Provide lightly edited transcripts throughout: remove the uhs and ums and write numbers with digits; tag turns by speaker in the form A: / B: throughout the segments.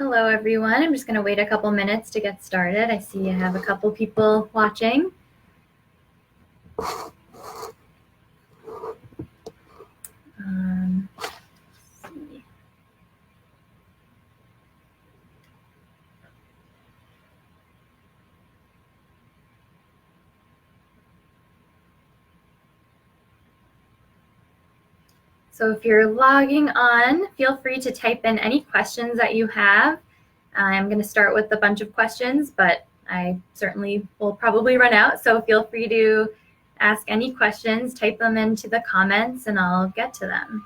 A: Hello, everyone. I'm just going to wait a couple minutes to get started. I see I have a couple people watching. Let's see. So if you're logging on, feel free to type in any questions that you have. I'm going to start with a bunch of questions, but I certainly will probably run out. So feel free to ask any questions, type them into the comments, and I'll get to them.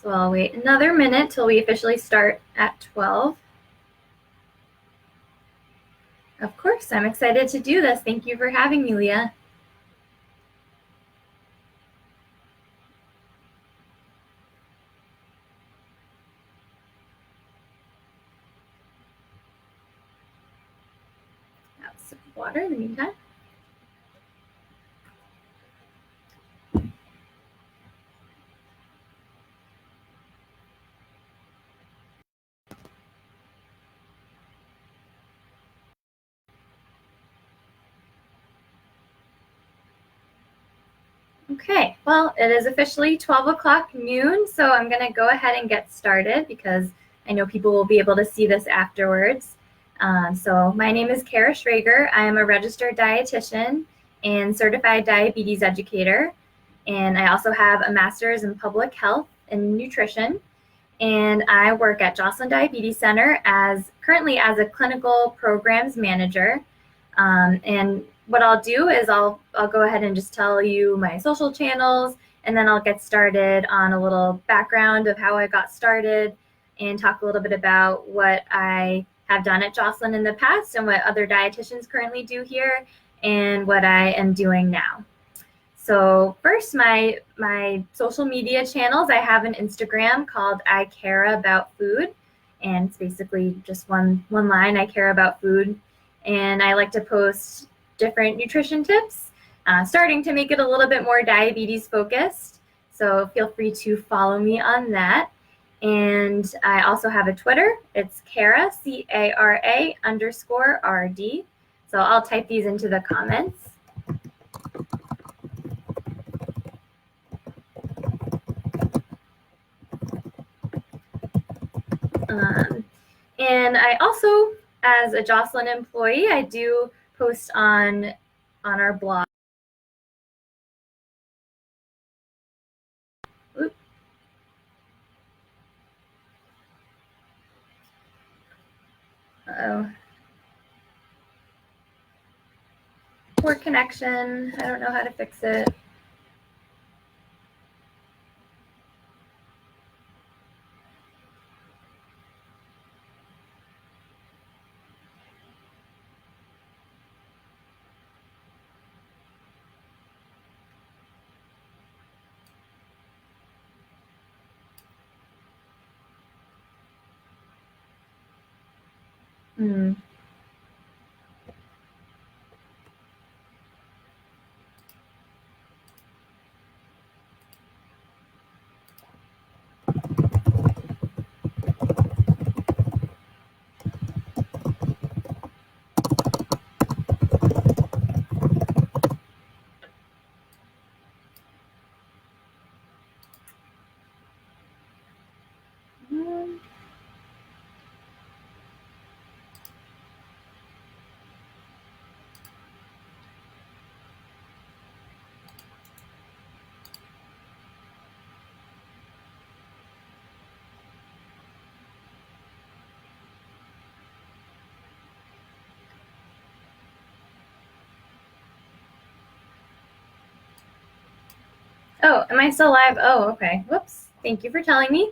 A: So I'll wait another minute till we officially start at 12. Of course, I'm excited to do this. Thank you for having me, Leah. Have some water in the meantime. Okay, well, it is officially 12 o'clock noon, so I'm going to go ahead and get started because I know people will be able to see this afterwards. So my name is Cara Schrager. I am a registered dietitian and certified diabetes educator, and I also have a master's in public health and nutrition, and I work at Joslin Diabetes Center currently as a clinical programs manager. And what I'll do is I'll go ahead and just tell you my social channels, and then I'll get started on a little background of how I got started and talk a little bit about what I have done at Joslin in the past and what other dietitians currently do here and what I am doing now. So first, my social media channels, I have an Instagram called I Care About Food, and it's basically just one line, I care about food. And I like to post different nutrition tips, starting to make it a little bit more diabetes focused. So feel free to follow me on that. And I also have a Twitter. It's Cara, C-A-R-A _RD. So I'll type these into the comments. And I also, as a Joslin employee, I do post on our blog. Oops. Uh-oh. Poor connection. I don't know how to fix it. Oh, am I still live? Oh, okay. Whoops. Thank you for telling me.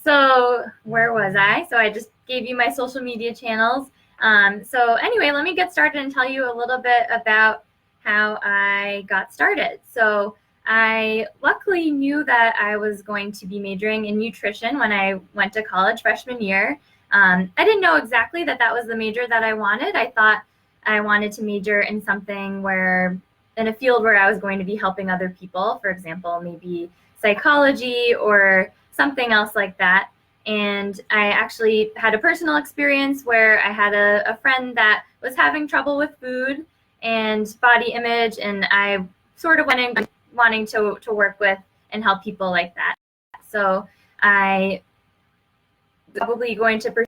A: So where was I? So I just gave you my social media channels. So anyway, let me get started and tell you a little bit about how I got started. So I luckily knew that I was going to be majoring in nutrition when I went to college freshman year. I didn't know exactly that that was the major that I wanted. I thought I wanted to major in something where, in a field where I was going to be helping other people, for example, maybe psychology or something else like that. And I actually had a personal experience where I had a friend that was having trouble with food and body image, and I sort of went in wanting to work with and help people like that. So I was probably going to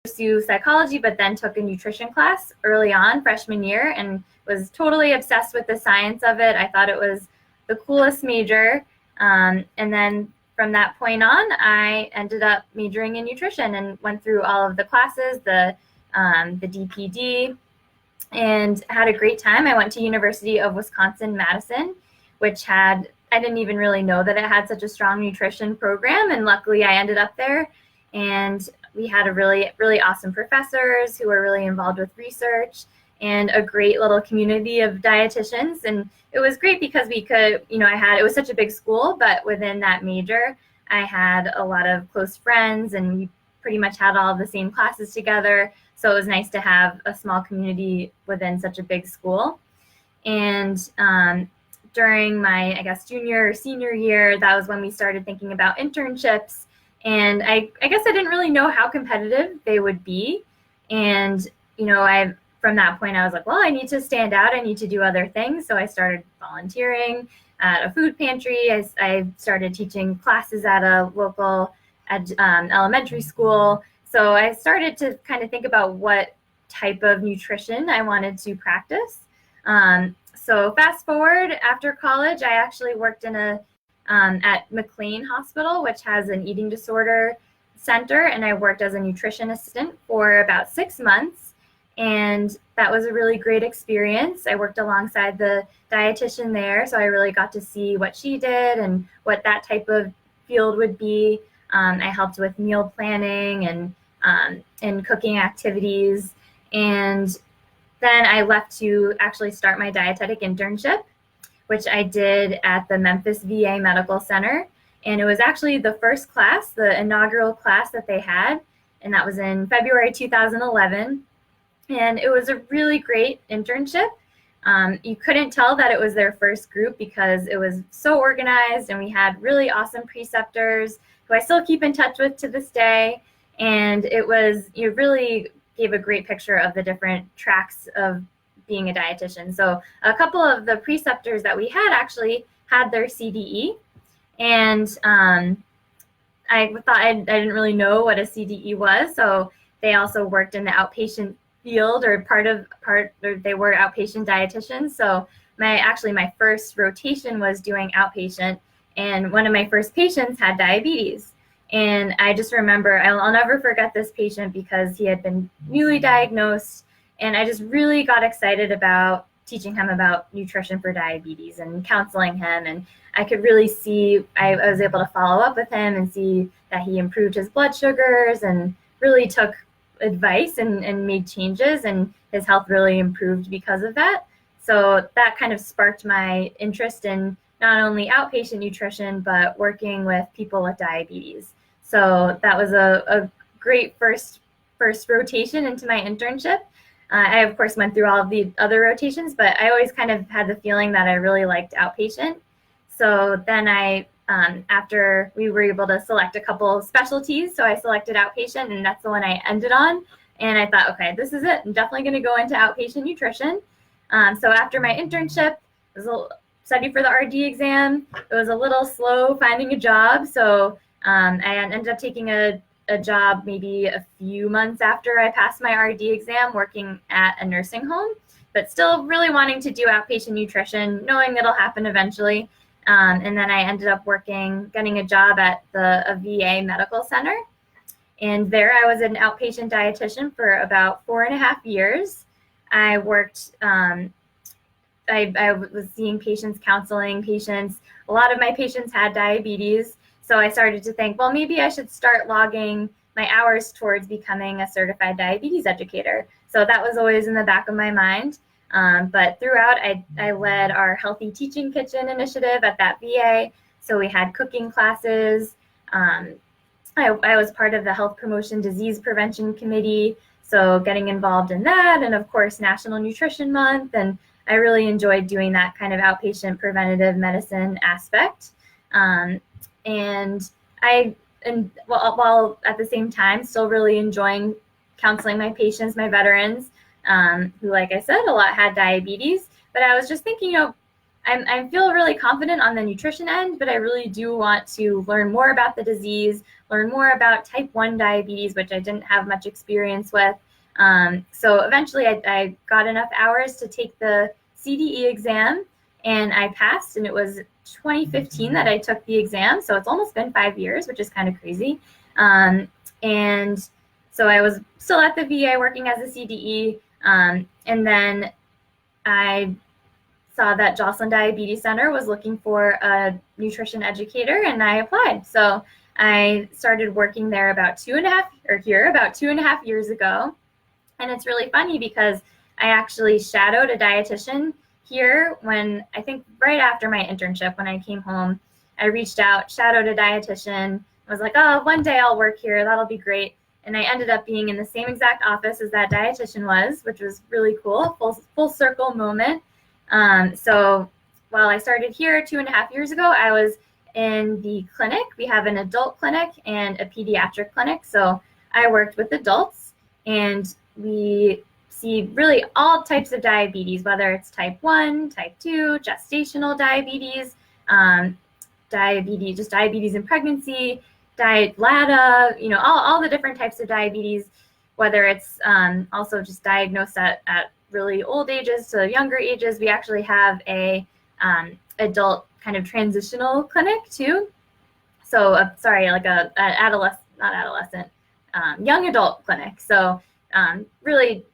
A: pursue psychology, but then took a nutrition class early on, freshman year, and was totally obsessed with the science of it. I thought it was the coolest major. And then from that point on, I ended up majoring in nutrition and went through all of the classes, the DPD, and had a great time. I went to University of Wisconsin-Madison, which had, I didn't even really know that it had such a strong nutrition program, and luckily I ended up there. And we had a really, really awesome professors who were really involved with research and a great little community of dietitians. And it was great because we could, it was such a big school, but within that major, I had a lot of close friends and we pretty much had all of the same classes together. So it was nice to have a small community within such a big school. And during my, junior or senior year, that was when we started thinking about internships. And I guess I didn't really know how competitive they would be. And, from that point, I was like, well, I need to stand out. I need to do other things. So I started volunteering at a food pantry. I started teaching classes at a local elementary school. So I started to kind of think about what type of nutrition I wanted to practice. So fast forward, after college, I actually worked in at McLean Hospital, which has an eating disorder center, and I worked as a nutrition assistant for about 6 months. And that was a really great experience. I worked alongside the dietitian there, so I really got to see what she did and what that type of field would be. I helped with meal planning and cooking activities. And then I left to actually start my dietetic internship, which I did at the Memphis VA Medical Center. And it was actually the first class, the inaugural class that they had, and that was in February 2011. And it was a really great internship. You couldn't tell that it was their first group because it was so organized, and we had really awesome preceptors who I still keep in touch with to this day. And it really gave a great picture of the different tracks of being a dietitian. So a couple of the preceptors that we had actually had their CDE, and I thought I didn't really know what a CDE was. So they also worked in the outpatient field, or they were outpatient dietitians. So my first rotation was doing outpatient, and one of my first patients had diabetes. And I just remember, I'll never forget this patient because he had been newly diagnosed, and I just really got excited about teaching him about nutrition for diabetes and counseling him. And I could really see, I was able to follow up with him and see that he improved his blood sugars and really took advice and made changes, and his health really improved because of that. So that kind of sparked my interest in not only outpatient nutrition, but working with people with diabetes. So that was a great first rotation into my internship. I, of course, went through all of the other rotations, but I always kind of had the feeling that I really liked outpatient. So then after we were able to select a couple specialties, so I selected outpatient, and that's the one I ended on. And I thought, okay, this is it. I'm definitely going to go into outpatient nutrition. So after my internship, I was studied for the RD exam. It was a little slow finding a job, so I ended up taking a job maybe a few months after I passed my RD exam, working at a nursing home, but still really wanting to do outpatient nutrition, knowing it'll happen eventually. And then I ended up getting a job at a VA medical center. And there I was an outpatient dietitian for about 4.5 years. I worked, I was seeing patients, counseling patients. A lot of my patients had diabetes. So I started to think, well, maybe I should start logging my hours towards becoming a certified diabetes educator. So that was always in the back of my mind. But throughout, I led our Healthy Teaching Kitchen initiative at that VA. So we had cooking classes. I was part of the Health Promotion Disease Prevention Committee, so getting involved in that, and of course National Nutrition Month, and I really enjoyed doing that kind of outpatient preventative medicine aspect. And while at the same time still really enjoying counseling my patients, my veterans, who, like I said, a lot had diabetes. But I was just thinking, I feel really confident on the nutrition end, but I really do want to learn more about the disease, learn more about type 1 diabetes, which I didn't have much experience with. So eventually I got enough hours to take the CDE exam, and I passed, and it was 2015 that I took the exam. So it's almost been 5 years, which is kind of crazy. And so I was still at the VA working as a CDE. And then I saw that Joslin Diabetes Center was looking for a nutrition educator, and I applied. So I started working there about 2.5 years ago. And it's really funny because I actually shadowed a dietitian here when, I think right after my internship, when I came home, I reached out, shadowed a dietitian. I was like, oh, one day I'll work here. That'll be great. And I ended up being in the same exact office as that dietitian was, which was really cool, full circle moment. So while I started here 2.5 years ago, I was in the clinic. We have an adult clinic and a pediatric clinic. So I worked with adults, and we see really all types of diabetes, whether it's type 1, type 2, gestational diabetes, diabetes in pregnancy, LADA, all the different types of diabetes, whether it's also just diagnosed at really old ages to younger ages. We actually have a adult kind of transitional clinic too. So young adult clinic. So really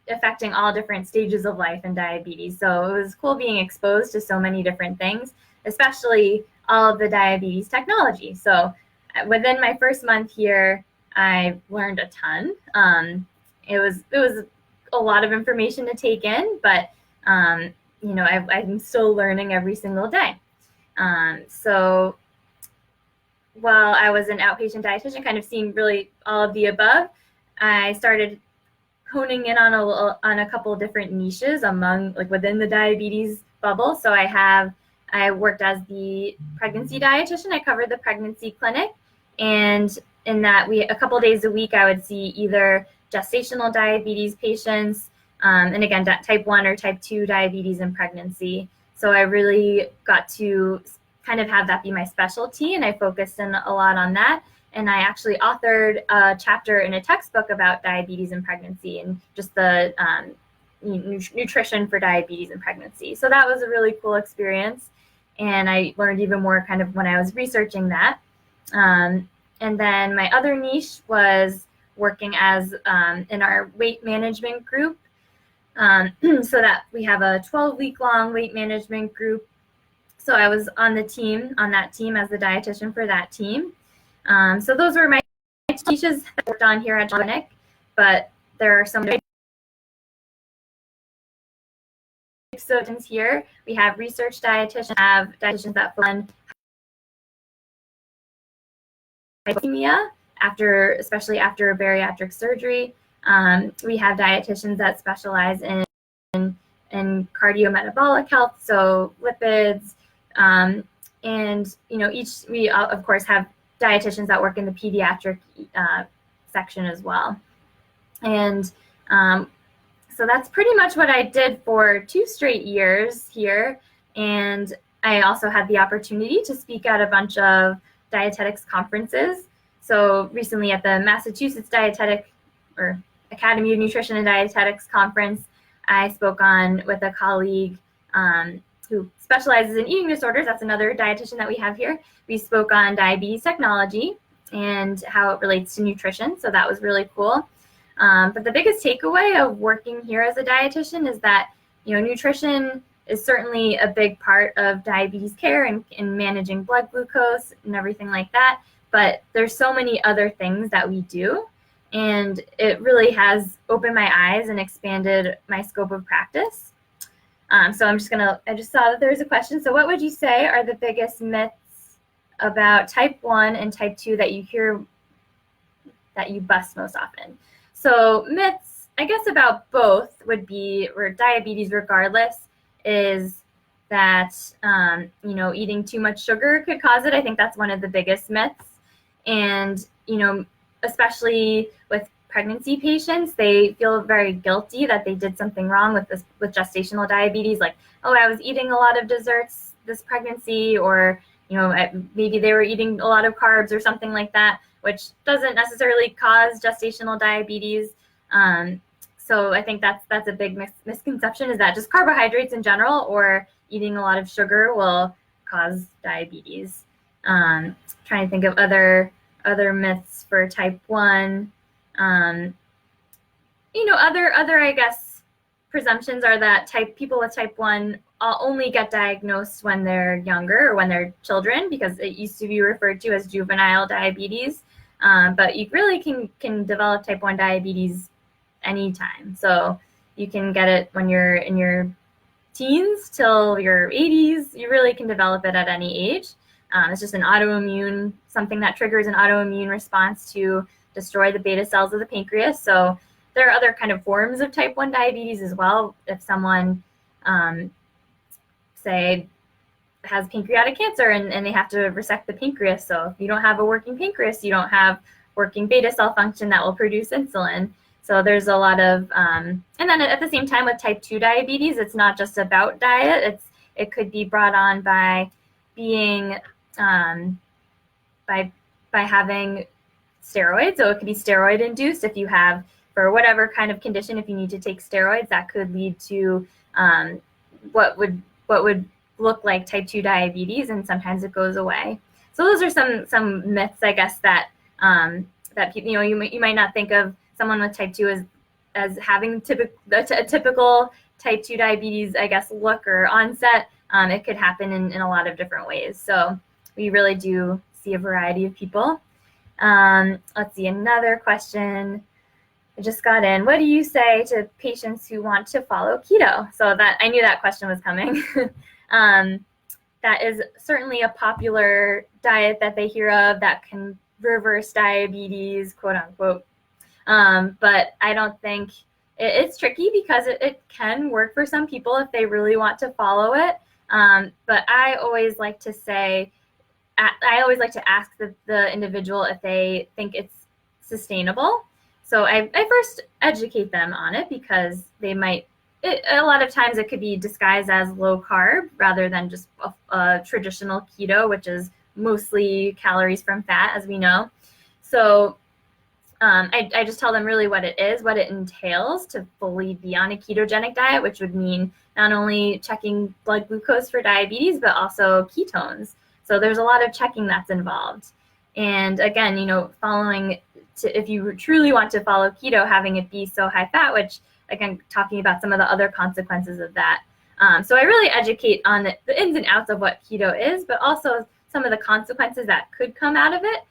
A: affecting all different stages of life in diabetes. So it was cool being exposed to so many different things, especially all of the diabetes technology. So within my first month here, I learned a ton. It was a lot of information to take in, but I'm still learning every single day. So while I was an outpatient dietitian, kind of seeing really all of the above, I started honing in on a couple of different niches within the diabetes bubble. So I worked as the pregnancy dietitian. I covered the pregnancy clinic, and in that a couple of days a week, I would see either gestational diabetes patients, and again, type 1 or type 2 diabetes in pregnancy. So I really got to kind of have that be my specialty, and I focused in a lot on that. And I actually authored a chapter in a textbook about diabetes in pregnancy and just the nutrition for diabetes in pregnancy. So that was a really cool experience. And I learned even more kind of when I was researching that. And then my other niche was working as in our weight management group. So that we have a 12-week-long weight management group. So I was on that team as the dietitian for that team. So those were my niches that I worked on here at Clinic, but there are some dietitians here. We have research dietitians, have dietitians that fund hypoglycemia especially after bariatric surgery. We have dietitians that specialize in cardiometabolic health, so lipids, and we of course have dietitians that work in the pediatric section as well. And so that's pretty much what I did for 2 straight years here. And I also had the opportunity to speak at a bunch of dietetics conferences. So recently at the Massachusetts Academy of Nutrition and Dietetics conference, I spoke with a colleague who specializes in eating disorders. That's another dietitian that we have here. We spoke on diabetes technology and how it relates to nutrition. So that was really cool. But the biggest takeaway of working here as a dietitian is that, nutrition is certainly a big part of diabetes care and managing blood glucose and everything like that. But there's so many other things that we do. And it really has opened my eyes and expanded my scope of practice. So I just saw that there's a question. So what would you say are the biggest myths about type 1 and type 2 that you hear that you bust most often? So myths, I guess, about both would be, or diabetes regardless, is that, eating too much sugar could cause it. I think that's one of the biggest myths. And, especially with pregnancy patients, they feel very guilty that they did something wrong with gestational diabetes. Like, oh, I was eating a lot of desserts this pregnancy, or, maybe they were eating a lot of carbs or something like that, which doesn't necessarily cause gestational diabetes. So I think that's a big misconception, is that just carbohydrates in general or eating a lot of sugar will cause diabetes. Trying to think of other myths for type 1. Other I guess presumptions are that people with type 1 only get diagnosed when they're younger or when they're children, because it used to be referred to as juvenile diabetes. But you really can develop type 1 diabetes anytime. So you can get it when you're in your teens till your 80s. You really can develop it at any age. It's just something that triggers an autoimmune response to destroy the beta cells of the pancreas. So there are other kind of forms of type 1 diabetes as well. If someone, say, has pancreatic cancer and they have to resect the pancreas. So if you don't have a working pancreas, you don't have working beta cell function that will produce insulin. So there's a lot of, and then at the same time with type 2 diabetes, it's not just about diet. It could be brought on by being, by having steroids. So it could be steroid induced. If you have, for whatever kind of condition, if you need to take steroids, that could lead to what would look like type 2 diabetes, and sometimes it goes away. So those are some myths, I guess, that people, you might not think of someone with type 2 as having a typical type 2 diabetes, I guess, look or onset. It could happen in a lot of different ways. So we really do see a variety of people. Let's see, another question I just got in. What do you say to patients who want to follow keto? So that, I knew that question was coming. That is certainly a popular diet that they hear of that can reverse diabetes, quote unquote. But I don't think it's tricky, because it can work for some people if they really want to follow it. But I always like to ask the individual if they think it's sustainable. So I first educate them on it, because they might, a lot of times it could be disguised as low carb rather than just a traditional keto, which is mostly calories from fat, as we know. So I just tell them really what it is, what it entails to fully be on a ketogenic diet, which would mean not only checking blood glucose for diabetes, but also ketones. So there's a lot of checking that's involved. And again, if you truly want to follow keto, having it be so high fat, which, again, talking about some of the other consequences of that. So I really educate on the ins and outs of what keto is, but also some of the consequences that could come out of it.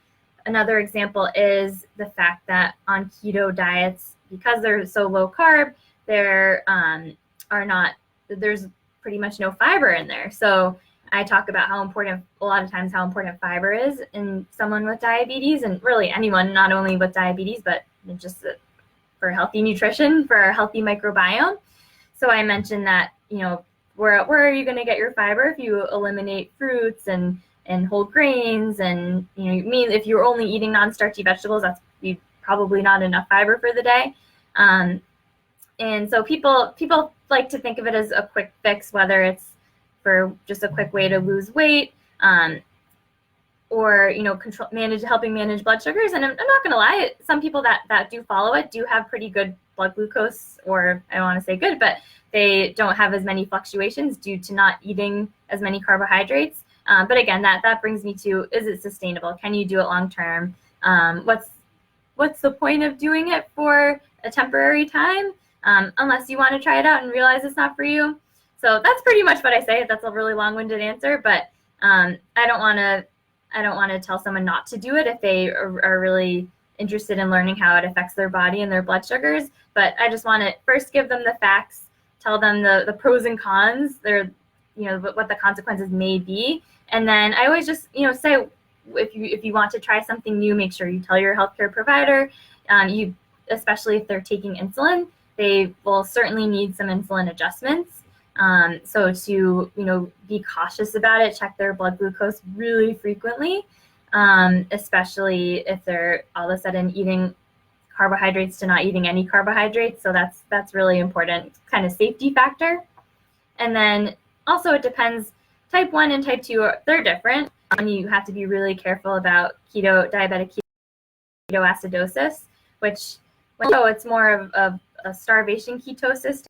A: Another example is the fact that on keto diets, because they're so low carb, there's pretty much no fiber in there. So I talk about a lot of times how important fiber is in someone with diabetes, and really anyone, not only with diabetes, but just for healthy nutrition, for a healthy microbiome. So I mentioned that, where are you going to get your fiber if you eliminate fruits and whole grains? And, if you're only eating non-starchy vegetables, that's probably not enough fiber for the day. And so people like to think of it as a quick fix, whether it's for just a quick way to lose weight, or helping manage blood sugars. And I'm not going to lie, some people that do follow it do have pretty good blood glucose, or I don't want to say good, but they don't have as many fluctuations due to not eating as many carbohydrates. But again, that brings me to, is it sustainable? Can you do it long term? What's the point of doing it for a temporary time, unless you want to try it out and realize it's not for you? So that's pretty much what I say. That's a really long-winded answer, but I don't want to tell someone not to do it if they are really interested in learning how it affects their body and their blood sugars. But I just want to first give them the facts tell them the pros and cons, what the consequences may be. And then I always just, say, if you want to try something new, make sure you tell your healthcare provider. Especially if they're taking insulin, they will certainly need some insulin adjustments. So to, be cautious about it, check their blood glucose really frequently, especially if they're all of a sudden eating carbohydrates to not eating any carbohydrates. So that's really important kind of safety factor. And then also it depends, type 1 and type 2, they're different. You have to be really careful about diabetic ketoacidosis, which it's more of a starvation ketosis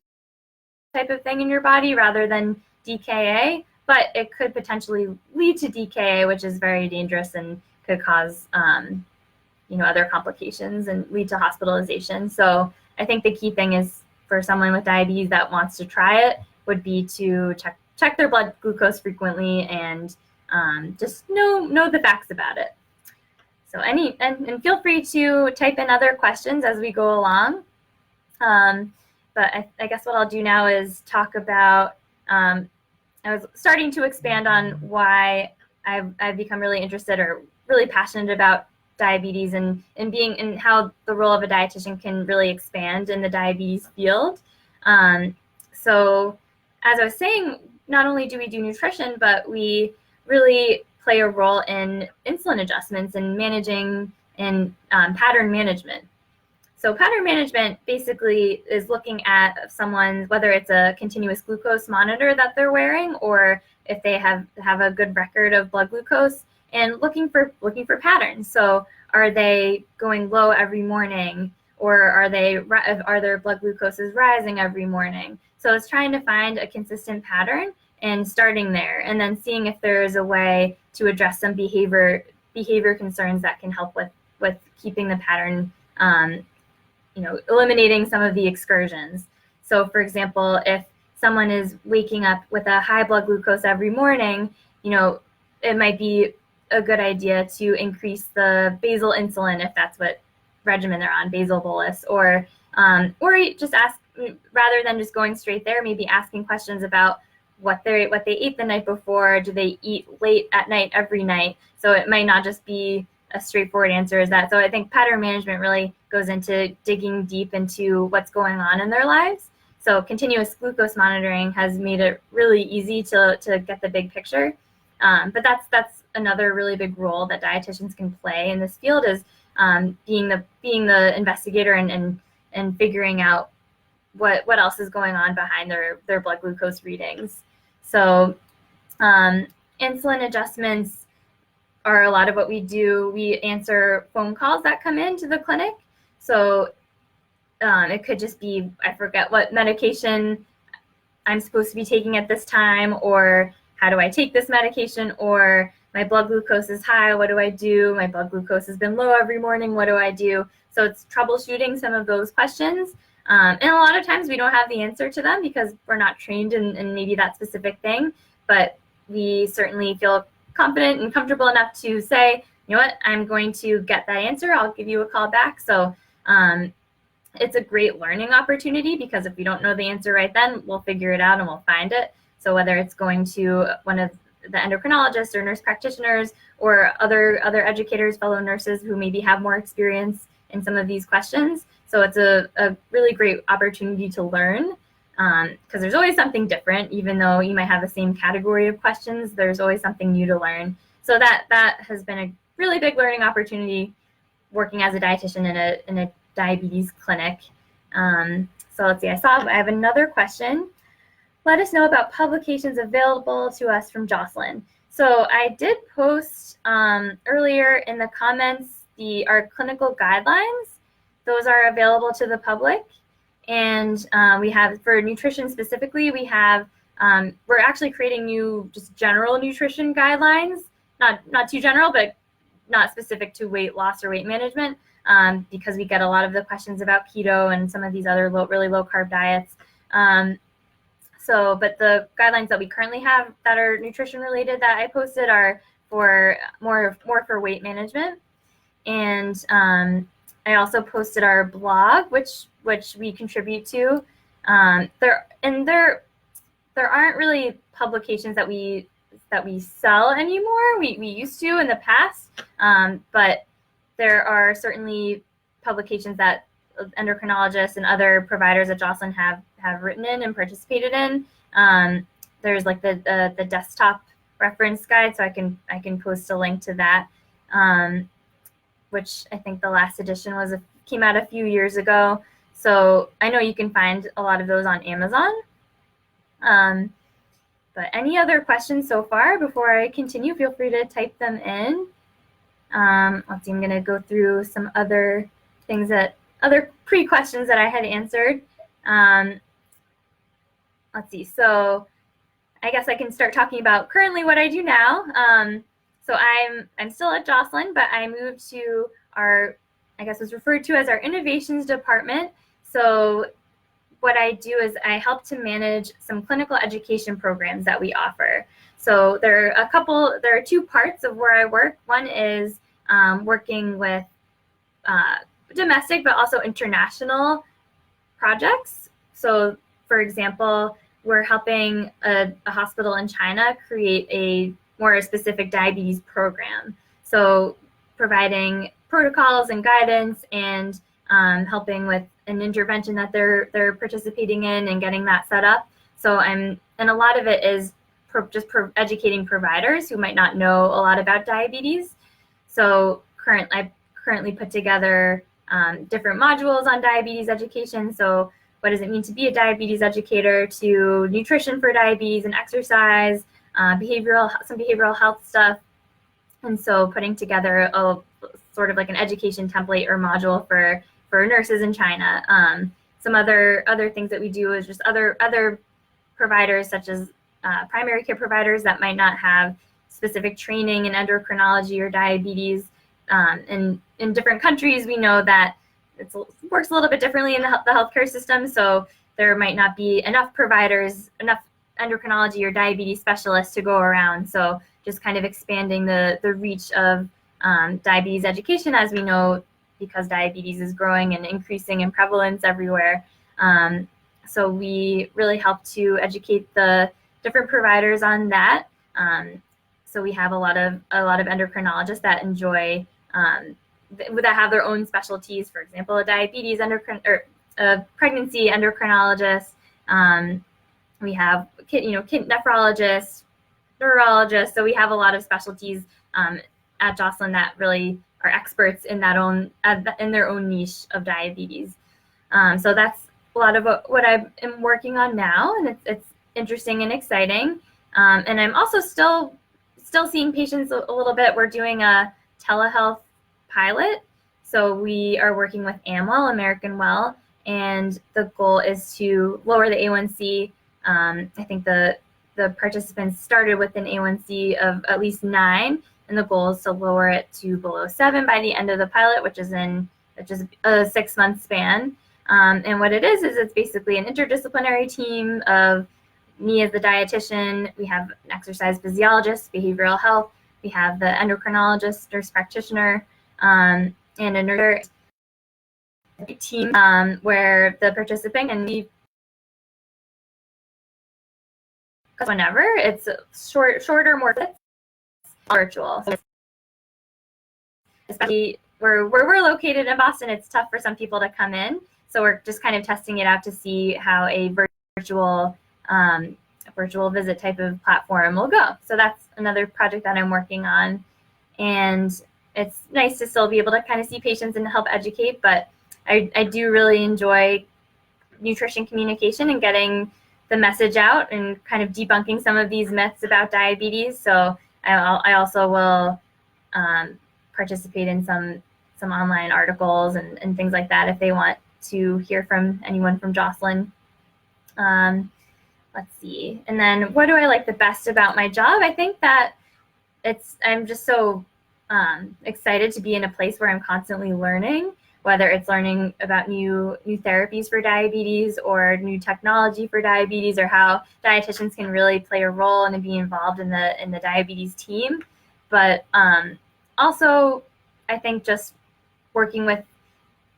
A: type of thing in your body rather than DKA, but it could potentially lead to DKA, which is very dangerous and could cause other complications and lead to hospitalization. So I think the key thing is for someone with diabetes that wants to try it would be to check their blood glucose frequently and just know the facts about it. So and feel free to type in other questions as we go along. But I guess what I'll do now is talk about, I was starting to expand on why I've become really interested or really passionate about diabetes and how the role of a dietitian can really expand in the diabetes field. So as I was saying, not only do we do nutrition, but we really play a role in insulin adjustments and managing and pattern management. So pattern management basically is looking at someone, whether it's a continuous glucose monitor that they're wearing or if they have a good record of blood glucose, and looking for patterns. So are they going low every morning, or are their blood glucoses rising every morning? So it's trying to find a consistent pattern and starting there, and then seeing if there is a way to address some behavior concerns that can help with keeping the pattern, eliminating some of the excursions. So for example, if someone is waking up with a high blood glucose every morning, it might be a good idea to increase the basal insulin if that's what regimen they're on, basal bolus, or just ask, rather than just going straight there, maybe asking questions about what they ate the night before. Do they eat late at night every night? So it might not just be a straightforward answer as that. So I think pattern management really goes into digging deep into what's going on in their lives. So continuous glucose monitoring has made it really easy to get the big picture. But that's another really big role that dietitians can play in this field, is being the investigator and figuring out what else is going on behind their blood glucose readings. So insulin adjustments are a lot of what we do. We answer phone calls that come into the clinic. So it could just be, I forget what medication I'm supposed to be taking at this time, or how do I take this medication, or my blood glucose is high, what do I do? My blood glucose has been low every morning, what do I do? So it's troubleshooting some of those questions. And a lot of times we don't have the answer to them because we're not trained in maybe that specific thing, but we certainly feel confident and comfortable enough to say, you know what, I'm going to get that answer, I'll give you a call back. So it's a great learning opportunity, because if we don't know the answer right then, we'll figure it out and we'll find it. So whether it's going to one of the endocrinologists or nurse practitioners or other educators, fellow nurses who maybe have more experience in some of these questions. So it's a really great opportunity to learn, because there's always something different. Even though you might have the same category of questions, there's always something new to learn. So that has been a really big learning opportunity working as a dietitian in a diabetes clinic. So let's see, I have another question. Let us know about publications available to us from Joslin. So I did post earlier in the comments our clinical guidelines. Those are available to the public. And we have, for nutrition specifically, we're actually creating new just general nutrition guidelines, not too general, but not specific to weight loss or weight management, because we get a lot of the questions about keto and some of these other really low carb diets. But the guidelines that we currently have that are nutrition related that I posted are for more for weight management. And I also posted our blog, which we contribute to. There aren't really publications that we sell anymore. We used to in the past, but there are certainly publications that endocrinologists and other providers at Joslin have written in and participated in. There's like the desktop reference guide, so I can post a link to that, which I think the last edition came out a few years ago. So I know you can find a lot of those on Amazon. But any other questions so far before I continue, feel free to type them in. Let's see, I'm going to go through some other things other pre-questions that I had answered. Let's see, so I guess I can start talking about currently what I do now. So I'm still at Joslin, but I moved to our, I guess was referred to as our innovations department. So what I do is I help to manage some clinical education programs that we offer. So there are two parts of where I work. One is working with domestic, but also international projects. So for example, we're helping a hospital in China create a more specific diabetes program. So providing protocols and guidance and helping with an intervention that they're participating in and getting that set up. So and a lot of it is educating providers who might not know a lot about diabetes. So I currently put together different modules on diabetes education. So what does it mean to be a diabetes educator, to nutrition for diabetes and exercise, some behavioral health stuff. And so putting together a sort of like an education template or module for nurses in China. Some other things that we do is just other providers, such as primary care providers that might not have specific training in endocrinology or diabetes. In different countries, we know that it works a little bit differently in the healthcare system. So there might not be enough providers, enough endocrinology or diabetes specialists to go around. So just kind of expanding the reach of diabetes education, as we know, because diabetes is growing and increasing in prevalence everywhere. So we really help to educate the different providers on that. So we have a lot of endocrinologists that enjoy that have their own specialties. For example, a diabetes a pregnancy endocrinologist. We have kid nephrologists, neurologists. So we have a lot of specialties at Joslin that really are experts in their own niche of diabetes. So that's a lot of what I am working on now, and it's interesting and exciting. And I'm also still seeing patients a little bit. We're doing a telehealth pilot. So we are working with Amwell, American Well, and the goal is to lower the A1C. I think the participants started with an A1C of at least 9, and the goal is to lower it to below 7 by the end of the pilot, which is a 6-month span. And what it is it's basically an interdisciplinary team of me as the dietitian. We have an exercise physiologist, behavioral health. We have the endocrinologist, nurse practitioner, and a nurse team where the participant can leave whenever. It's shorter, more virtual. So especially where we're located in Boston, it's tough for some people to come in. So we're just kind of testing it out to see how a virtual visit type of platform will go. So that's another project that I'm working on. And it's nice to still be able to kind of see patients and help educate, but I do really enjoy nutrition communication and getting the message out and kind of debunking some of these myths about diabetes. So I also will participate in some online articles and things like that if they want to hear from anyone from Joslin. Let's see. And then what do I like the best about my job? I think that I'm just so excited to be in a place where I'm constantly learning, whether it's learning about new therapies for diabetes or new technology for diabetes, or how dietitians can really play a role and be involved in the diabetes team. But also, I think just working with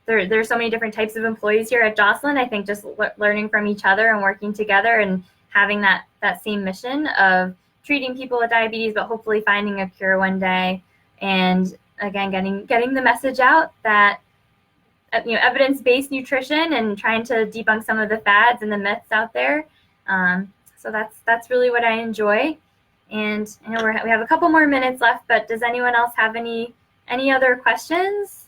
A: there's so many different types of employees here at Joslin. I think just learning from each other and working together and having that same mission of treating people with diabetes, but hopefully finding a cure one day. And again, getting the message out that evidence-based nutrition and trying to debunk some of the fads and the myths out there. So that's really what I enjoy. And I know we have a couple more minutes left, but does anyone else have any other questions?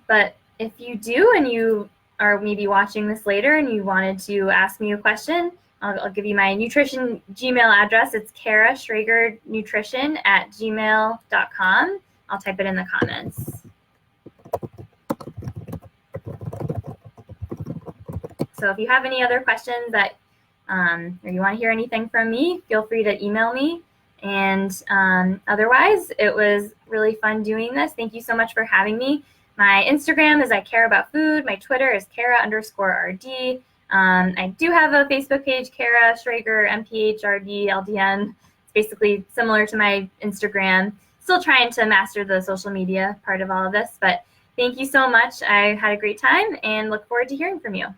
A: But if you do and you are maybe watching this later and you wanted to ask me a question, I'll give you my nutrition Gmail address. It's caraschragernutrition@gmail.com. I'll type it in the comments. So if you have any other questions that or you want to hear anything from me, feel free to email me. And otherwise, it was really fun doing this. Thank you so much for having me. My Instagram is I Care About Food. My Twitter is Cara_RD. I do have a Facebook page, Cara Schrager, MPHRD, LDN. It's basically similar to my Instagram. Still trying to master the social media part of all of this, but thank you so much. I had a great time and look forward to hearing from you.